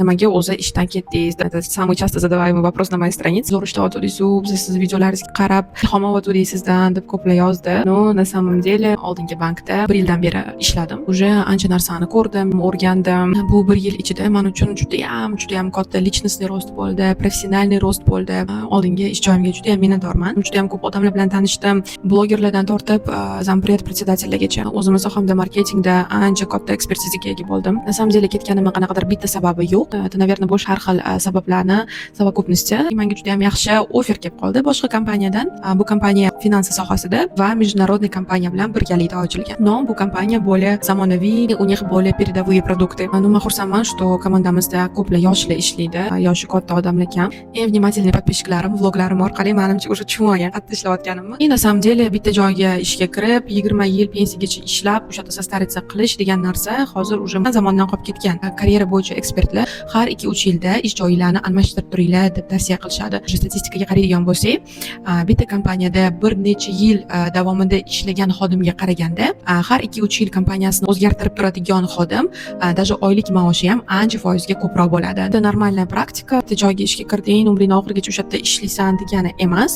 Nimaga o'zi ishdan ketdingiz? Это самый часто задаваемый вопрос на моей странице. Zo'r ishlayotgandingiz, biz sizni videolaringizga qarab ilhom olgandik sizdan deb ko'plar yozdi. No, на самом деле oldingi bankda 1 yildan beri ishladim. Уже ancha narsani ko'rdim, o'rgandim. Bu 1 yil ichida men uchun judayam katta личностный rost bo'ldi, professionalniy rost bo'ldi. Oldingi ish joyimga judayam minnatdorman. Judayam ko'p odamlar bilan tanishdim. Blogerlardan tortib, zampriet председательlargacha o'zimiz sohamda marketingda ancha katta ekspertizaga ega bo'ldim. На самом деле ketganimning qanaqadir bitta sababi yo'q. Это, наверное, bo'sh har xil sabablarni savokupnosti. Menga juda ham yaxshi offer kelib qoldi boshqa kompaniyadan. Bu kompaniya finansiya sohasida va международный kompaniya bilan birgalikda ochilgan. Но bu kompaniya более zamonaviy, у них более передовые продукты. Men xursandman, что komandamizda ko'plar yoshlar ishlaydi, yoshi katta odamlar kam. Eng внимательный подписчиklarim vloglarim orqali menimcha уже tushungan qayerda ishlayotganimni. И на самом деле bitta joyga ishga kirib, 20 yil pensiyagacha ishlab, o'sha yerda sostaritsa qilish degan narsa hozir уже zamondan qolib ketgan. Karyera bo'yicha ekspertlar har 2-3 yilda ish joylarini almashtirib turinglar deb tavsiya qilishadi. Statistikaga qaraydigan bo'lsak, bitta kompaniyada bir necha yil davomida ishlagan xodimga qaraganda, har 2-3 yil kompaniyasini o'zgartirib turadigan xodim, даже oylik maoshi ham ancha foizga ko'proq bo'ladi. Bu normalniy praktika. Bitta joyga ishga kirding, umring oxirigacha o'sha yerda ishlaysan degani emas.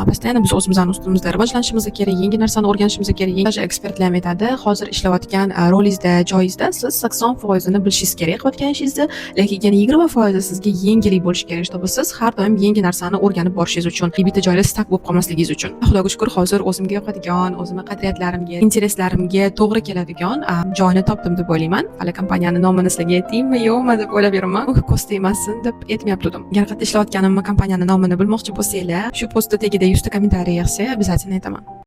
Постоянно biz o'zimizning ustimizda rivojlanishimiz kerak, yangi narsani o'rganishimiz kerak. Даже ekspertlar ham aytadi, hozir ishlayotgan rolingizda, joyingizda siz 80% ni bilishingiz kerak qilayotgan ishingizni, lekin 20% sizga yengillik bo'lishi kerak, чтобы siz har doim yangi narsani o'rganib borishingiz uchun, bitta joyda stak bo'lib qolmasligingiz uchun. Xudoga shukr, hozir o'zimga yoqadigan, o'zimning qadriyatlarimga, intereslarimga to'g'ri keladigan joyni topdim deb o'ylayman. Hali kompaniyani nomini sizlarga aytdimmi, yo'qmi deb o'ylab yuraman. Ko'z tegmasin deb aytmayaptim. Agar qayerda ishlayotganimni, kompaniyani nomini bilmoqchi bo'lsanglar, shu postda tagida 100 ta kommentariy yozsa, обязательно aytaman.